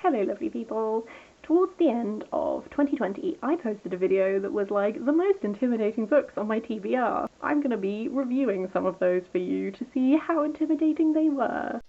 Hello lovely people! Towards the end of 2020, I posted a video that was like the most intimidating books on my TBR. I'm going to be reviewing some of those for you to see how intimidating they were.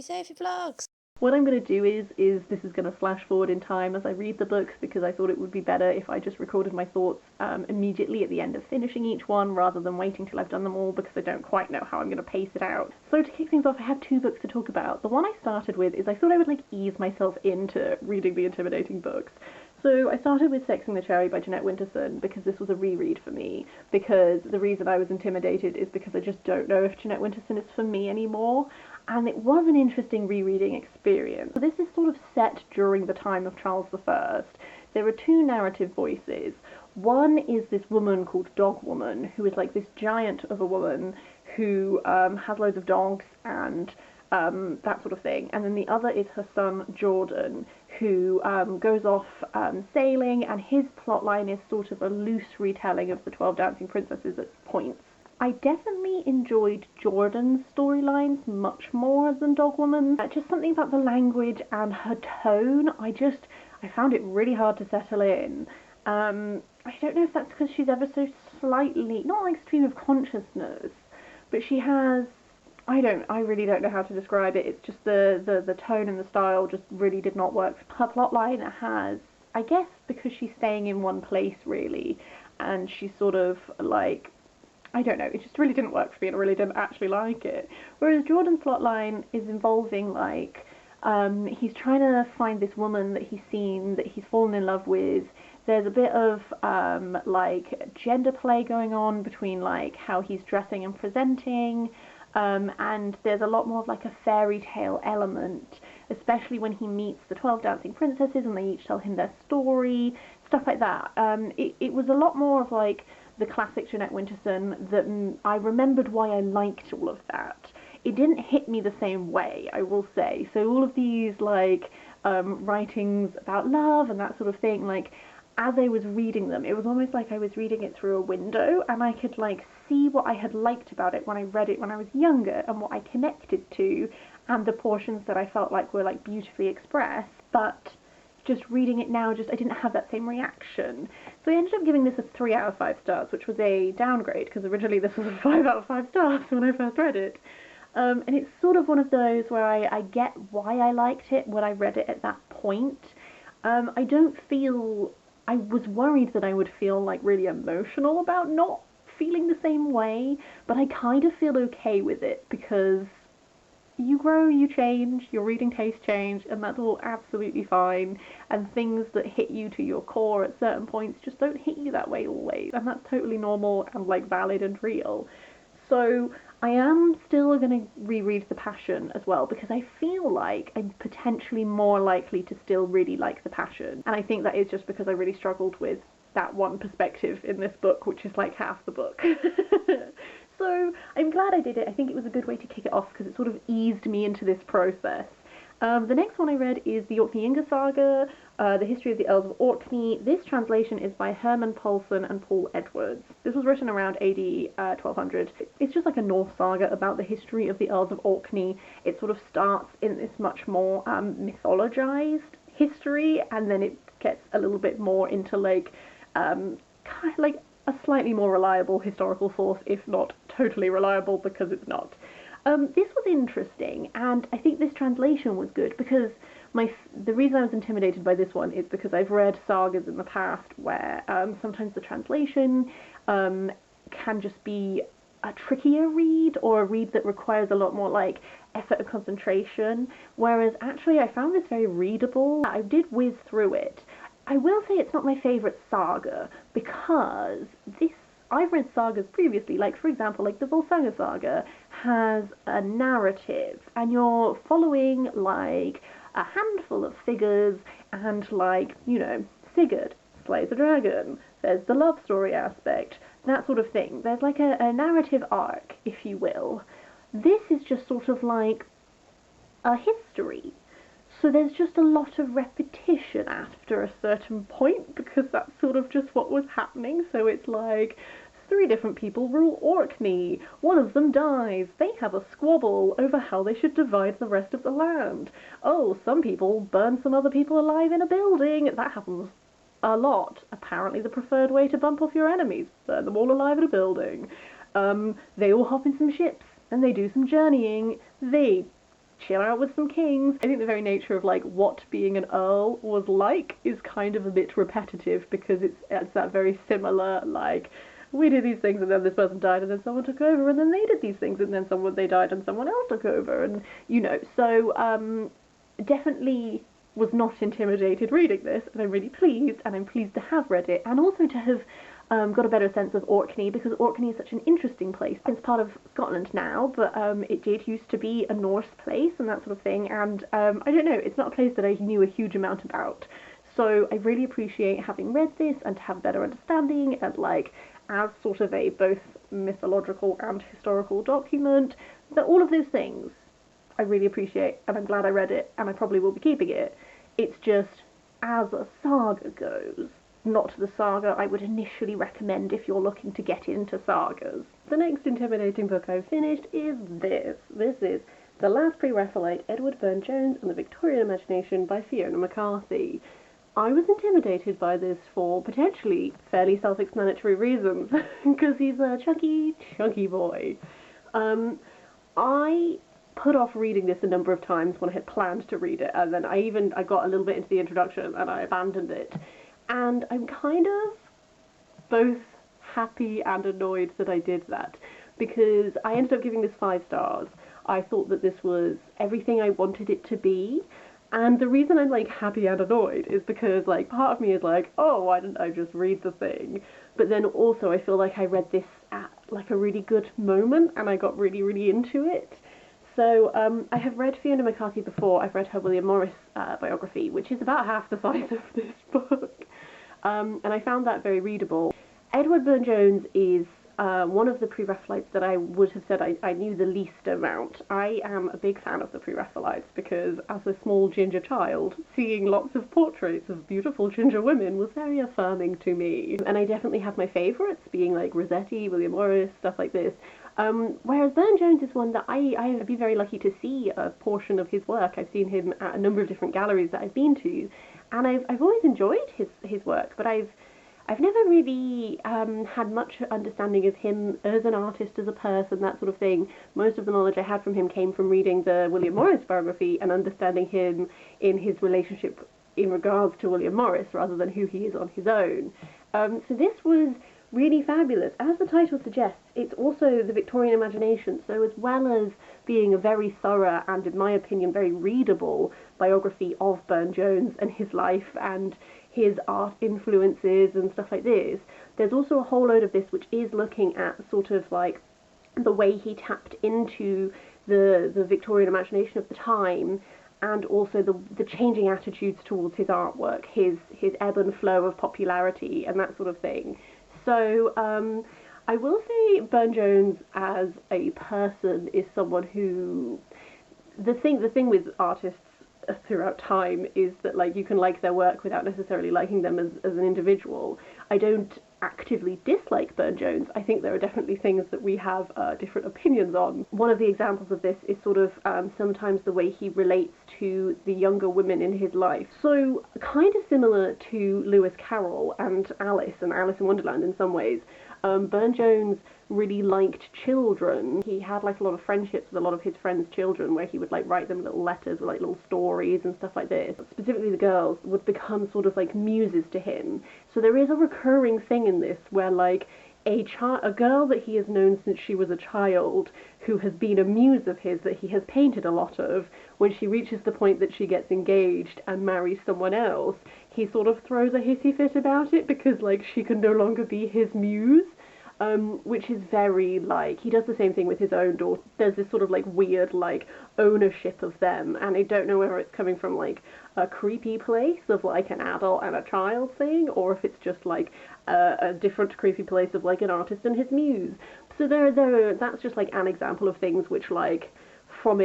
Sophie Vlogs. What I'm going to do is this is going to flash forward in time as I read the books, because I thought it would be better if I just recorded my thoughts immediately at the end of finishing each one rather than waiting till I've done them all, because I don't quite know how I'm going to pace it out. So to kick things off, I have two books to talk about. The one I started with is I thought I would ease myself into reading the intimidating books. So I started with Sexing the Cherry by Jeanette Winterson because this was a reread for me, because the reason I was intimidated is because I just don't know if Jeanette Winterson is for me anymore, and it was an interesting rereading experience. So this is sort of set during the time of Charles I. There are two narrative voices. One is this woman called Dog Woman, who is like this giant of a woman who has loads of dogs and that sort of thing. And then the other is her son Jordan, who goes off sailing, and his plotline is sort of a loose retelling of the 12 Dancing Princesses at points. I definitely enjoyed Jordan's storylines much more than Dog Woman's. Just something about the language and her tone, I found it really hard to settle in. I don't know if that's because she's ever so slightly, not like stream of consciousness, but she has, I really don't know how to describe it. It's just the tone and the style just really did not work. Her plotline has, I guess because she's staying in one place really, and she's sort of like, I don't know, it just really didn't work for me and I really didn't actually like it. Whereas Jordan's plotline is involving he's trying to find this woman that he's seen, that he's fallen in love with. There's a bit of gender play going on between how he's dressing and presenting. And there's a lot more of a fairy tale element, especially when he meets the 12 Dancing Princesses and they each tell him their story, stuff like that. It was a lot more of the classic Jeanette Winterson that I remembered why I liked all of that. It didn't hit me the same way, I will say. So all of these writings about love and that sort of thing, as I was reading them, it was almost like I was reading it through a window, and I could see what I had liked about it when I read it when I was younger and what I connected to, and the portions that I felt were beautifully expressed. But just reading it now, I didn't have that same reaction. So I ended up giving this a 3 out of 5 stars, which was a downgrade because originally this was a 5 out of 5 stars when I first read it. And it's sort of one of those where I get why I liked it when I read it at that point. I was worried that I would feel really emotional about not feeling the same way, but I kind of feel okay with it because you grow, you change, your reading tastes change, and that's all absolutely fine, and things that hit you to your core at certain points just don't hit you that way always, and that's totally normal and valid and real. So I am still going to reread The Passion as well, because I feel like I'm potentially more likely to still really like The Passion, and I think that is just because I really struggled with that one perspective in this book, which is half the book. So I'm glad I did it. I think it was a good way to kick it off because it sort of eased me into this process. The next one I read is the Orkneyinga Saga, The History of the Earls of Orkney. This translation is by Herman Paulson and Paul Edwards. This was written around AD 1200. It's just a Norse saga about the history of the Earls of Orkney. It sort of starts in this much more mythologized history, and then it gets a little bit more into a slightly more reliable historical source, if not totally reliable, because it's not. This was interesting, and I think this translation was good because the reason I was intimidated by this one is because I've read sagas in the past where sometimes the translation can just be a trickier read, or a read that requires a lot more effort and concentration, whereas actually I found this very readable. I did whiz through it. I will say it's not my favourite saga, because I've read sagas previously, for example, the Volsunga Saga has a narrative, and you're following a handful of figures, and Sigurd slays a dragon, there's the love story aspect, that sort of thing. There's a narrative arc, if you will. This is just sort of a history. So there's just a lot of repetition after a certain point, because that's sort of just what was happening. So it's 3 different people rule Orkney. One of them dies. They have a squabble over how they should divide the rest of the land. Oh, some people burn some other people alive in a building. That happens a lot. Apparently the preferred way to bump off your enemies. Burn them all alive in a building. They all hop in some ships and they do some journeying. They chill out with some kings. I think the very nature of like what being an earl was like is kind of a bit repetitive, because it's that very similar, like, we did these things and then this person died and then someone took over and then they did these things and then they died and someone else took over, and so definitely was not intimidated reading this, and I'm really pleased, and I'm pleased to have read it, and also to have got a better sense of Orkney, because Orkney is such an interesting place. It's part of Scotland now, but it did used to be a Norse place and that sort of thing, and I don't know, it's not a place that I knew a huge amount about. So I really appreciate having read this and to have a better understanding, and like, as sort of a both mythological and historical document, that all of those things I really appreciate, and I'm glad I read it, and I probably will be keeping it. It's just, as a saga goes, not the saga I would initially recommend if you're looking to get into sagas. The next intimidating book I've finished is this. This is The Last Pre-Raphaelite, Edward Burne-Jones and the Victorian Imagination by Fiona MacCarthy. I was intimidated by this for potentially fairly self-explanatory reasons, because he's a chunky boy. I put off reading this a number of times when I had planned to read it, and then I got a little bit into the introduction and I abandoned it. And I'm kind of both happy and annoyed that I did that, because I ended up giving this 5 stars. I thought that this was everything I wanted it to be, and the reason I'm like happy and annoyed is because like part of me is like, oh, why didn't I just read the thing? But then also I feel like I read this at like a really good moment and I got really, really into it. So I have read Fiona MacCarthy before. I've read her William Morris biography, which is about half the size of this book, and I found that very readable. Edward Burne-Jones is one of the Pre-Raphaelites that I would have said I knew the least amount. I am a big fan of the Pre-Raphaelites because as a small ginger child, seeing lots of portraits of beautiful ginger women was very affirming to me. And I definitely have my favourites, being like Rossetti, William Morris, stuff like this. Whereas Burne-Jones is one that I've been very lucky to see a portion of his work. I've seen him at a number of different galleries that I've been to, and I've always enjoyed his work, but I've never really had much understanding of him as an artist, as a person, that sort of thing. Most of the knowledge I had from him came from reading the William Morris biography and understanding him in his relationship in regards to William Morris rather than who he is on his own. So this was really fabulous. As the title suggests, it's also the Victorian imagination, so as well as being a very thorough and, in my opinion, very readable biography of Burne-Jones and his life and his art influences and stuff like this, there's also a whole load of this which is looking at sort of like the way he tapped into the Victorian imagination of the time, and also the changing attitudes towards his artwork, his ebb and flow of popularity and that sort of thing. So I will say Burne-Jones as a person is someone who, the thing with artists throughout time is that like you can like their work without necessarily liking them as an individual. I don't actively dislike Burne-Jones. I think there are definitely things that we have different opinions on. One of the examples of this is sort of sometimes the way he relates to the younger women in his life. So kind of similar to Lewis Carroll and Alice in Wonderland in some ways. Burne-Jones really liked children. He had like a lot of friendships with a lot of his friends' children where he would like write them little letters with like little stories and stuff like this. Specifically the girls would become sort of like muses to him. So there is a recurring thing in this where like a girl that he has known since she was a child, who has been a muse of his that he has painted a lot of, when she reaches the point that she gets engaged and marries someone else, he sort of throws a hissy fit about it because like she can no longer be his muse. Which is very, like, he does the same thing with his own daughter. There's this sort of, like, weird, like, ownership of them, and I don't know whether it's coming from, like, a creepy place of, like, an adult and a child thing, or if it's just, like, a different creepy place of, like, an artist and his muse. So that's just, like, an example of things which, like, from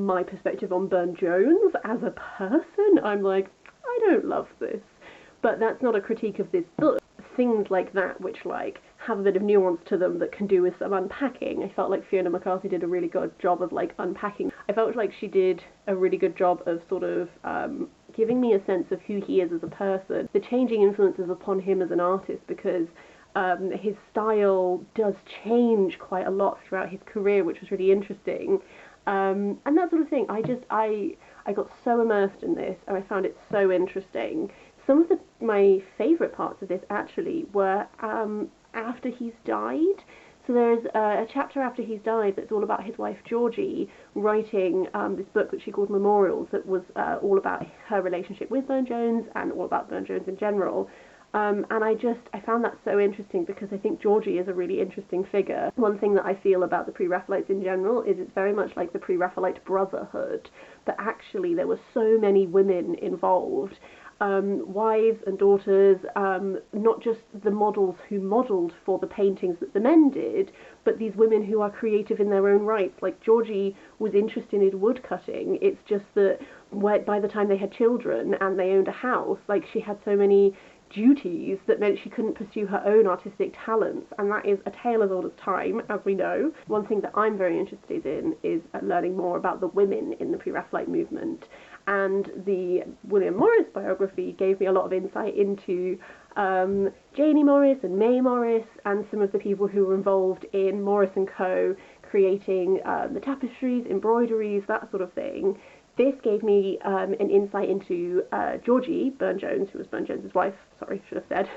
my perspective on Burne-Jones as a person, I'm like, I don't love this. But that's not a critique of this book. Things like that which like have a bit of nuance to them that can do with some unpacking. I felt like Fiona MacCarthy did a really good job of like unpacking. I felt like she did a really good job of sort of giving me a sense of who he is as a person, the changing influences upon him as an artist, because his style does change quite a lot throughout his career, which was really interesting. And that sort of thing. I got so immersed in this, and I found it so interesting. Some of my favourite parts of this actually were after he's died. So there's a chapter after he's died that's all about his wife Georgie writing this book that she called Memorials, that was all about her relationship with Burne Jones and all about Burne Jones in general. And I found that so interesting because I think Georgie is a really interesting figure. One thing that I feel about the Pre-Raphaelites in general is it's very much like the Pre-Raphaelite Brotherhood, but actually there were so many women involved. Wives and daughters, not just the models who modelled for the paintings that the men did, but these women who are creative in their own rights. Like Georgie was interested in woodcutting. It's just that by the time they had children and they owned a house, like she had so many duties that meant she couldn't pursue her own artistic talents, and that is a tale as old as time, as we know. One thing that I'm very interested in is learning more about the women in the Pre-Raphaelite movement, and the William Morris biography gave me a lot of insight into Janie Morris and May Morris and some of the people who were involved in Morris & Co. creating the tapestries, embroideries, that sort of thing. This gave me an insight into Georgie Burne Jones, who was Burne Jones's wife, sorry, should have said,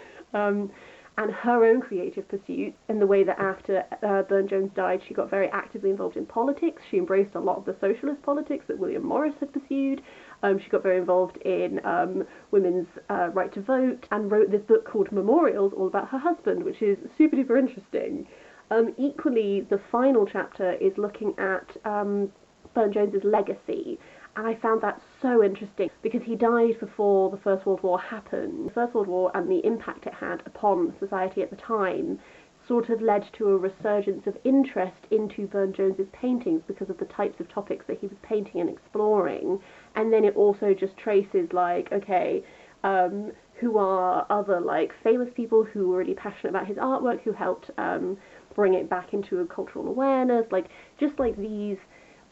and her own creative pursuits, and the way that after Burne Jones died, she got very actively involved in politics. She embraced a lot of the socialist politics that William Morris had pursued. She got very involved in women's right to vote, and wrote this book called Memorials, all about her husband, which is super duper interesting. Equally, the final chapter is looking at Burne Jones's legacy. And I found that so interesting because he died before the First World War happened. The First World War and the impact it had upon society at the time sort of led to a resurgence of interest into Burne Jones's paintings because of the types of topics that he was painting and exploring. And then it also just traces like, okay, who are other like famous people who were really passionate about his artwork, who helped bring it back into a cultural awareness, like just like these.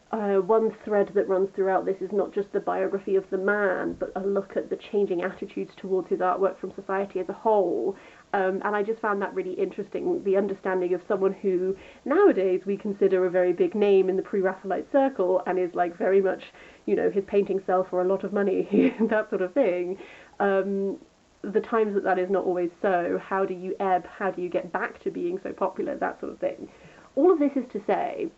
One thread that runs throughout this is not just the biography of the man, but a look at the changing attitudes towards his artwork from society as a whole. And I just found that really interesting, the understanding of someone who nowadays we consider a very big name in the Pre-Raphaelite circle and is like very much, you know, his paintings sell for a lot of money, that sort of thing. The times that is not always so. How do you ebb? How do you get back to being so popular? That sort of thing. All of this is to say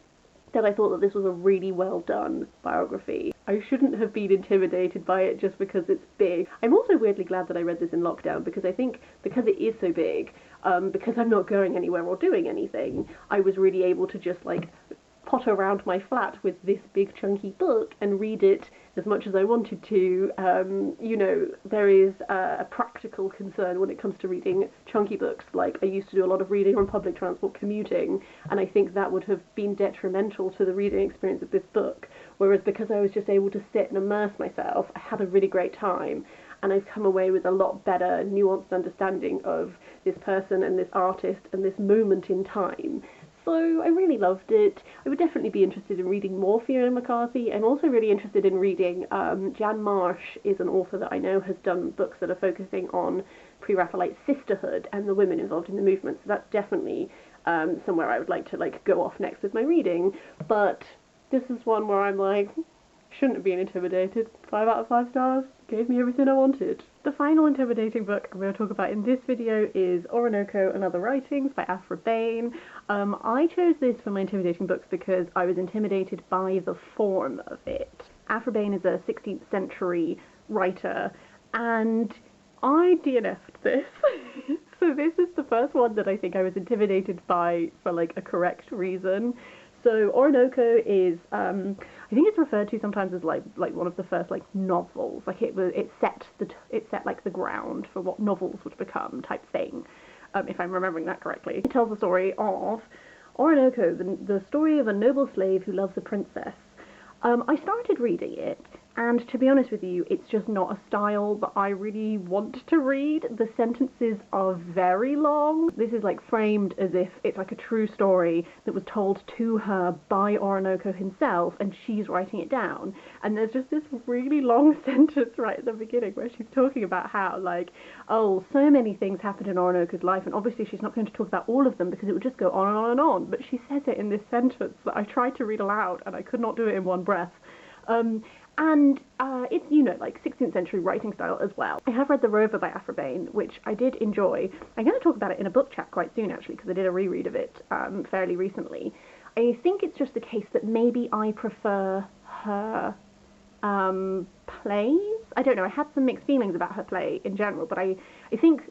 that I thought that this was a really well done biography. I shouldn't have been intimidated by it just because it's big. I'm also weirdly glad that I read this in lockdown because I think because it is so big, because I'm not going anywhere or doing anything, I was really able to just like potter around my flat with this big chunky book and read it as much as I wanted to. You know, there is a practical concern when it comes to reading chunky books. Like, I used to do a lot of reading on public transport commuting, and I think that would have been detrimental to the reading experience of this book. Whereas because I was just able to sit and immerse myself, I had a really great time, and I've come away with a lot better nuanced understanding of this person and this artist and this moment in time. So I really loved it. I would definitely be interested in reading more Fiona MacCarthy. I'm also really interested in reading Jan Marsh is an author that I know has done books that are focusing on Pre-Raphaelite sisterhood and the women involved in the movement. So that's definitely somewhere I would like to like go off next with my reading. But this is one where I'm like, shouldn't have been intimidated. 5 out of 5 stars. Gave me everything I wanted. The final intimidating book I'm going to talk about in this video is Ooronoko and Other Writings by Aphra Behn. I chose this for my intimidating books because I was intimidated by the form of it. Aphra Behn is a 16th century writer, and I DNF'd this. So this is the first one that I think I was intimidated by for like a correct reason. So Ooronoko is, I think it's referred to sometimes as like one of the first like novels. Like it set like the ground for what novels would become type thing, if I'm remembering that correctly. It tells the story of Ooronoko, the story of a noble slave who loves a princess. I started reading it And to be honest with you, it's just not a style that I really want to read. The sentences are very long. This is like framed as if it's like a true story that was told to her by Ooronoko himself, and she's writing it down. And there's just this really long sentence right at the beginning where she's talking about how, like, oh, so many things happened in Oronoko's life, and obviously she's not going to talk about all of them because it would just go on and on and on. But she says it in this sentence that I tried to read aloud, and I could not do it in one breath. And it's, you know, like 16th century writing style as well. I have read The Rover by Aphra, which I did enjoy. I'm going to talk about it in a book chat quite soon, actually, because I did a reread of it fairly recently. I think it's just the case that maybe I prefer her plays. I don't know, I had some mixed feelings about her play in general, but I think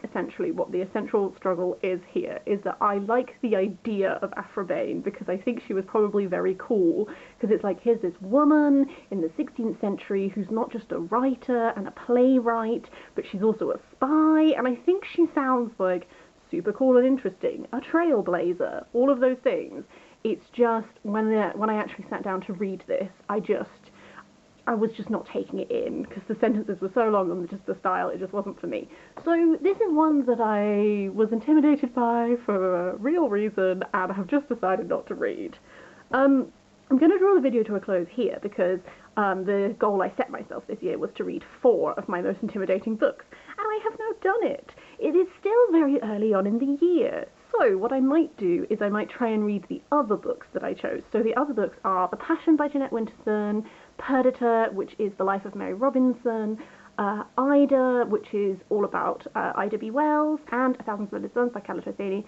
essentially what the essential struggle is here is that I like the idea of Aphra because I think she was probably very cool, because it's like, here's this woman in the 16th century who's not just a writer and a playwright, but she's also a spy, and I think she sounds like super cool and interesting, a trailblazer, all of those things. It's just, when I actually sat down to read this, I was just not taking it in, because the sentences were so long and just the style, it just wasn't for me. So this is one that I was intimidated by for a real reason, and have just decided not to read. I'm going to draw the video to a close here, because the goal I set myself this year was to read 4 of my most intimidating books, and I have now done it. It is still very early on in the year, so what I might do is I might try and read the other books that I chose. So the other books are The Passion by Jeanette Winterson, Perdita, which is the life of Mary Robinson, Ida, which is all about Ida B. Wells, and A Thousand Splendid Suns by Carla Tosini,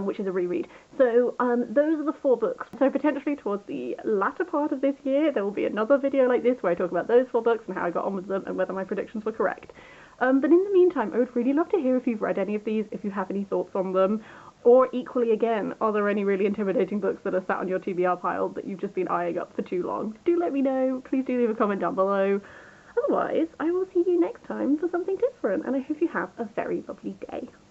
which is a reread. So those are the 4 books. So potentially towards the latter part of this year, there will be another video like this where I talk about those 4 books and how I got on with them and whether my predictions were correct. But in the meantime, I would really love to hear if you've read any of these, if you have any thoughts on them, or equally again, are there any really intimidating books that are sat on your TBR pile that you've just been eyeing up for too long? Do let me know. Please do leave a comment down below. Otherwise, I will see you next time for something different, and I hope you have a very lovely day.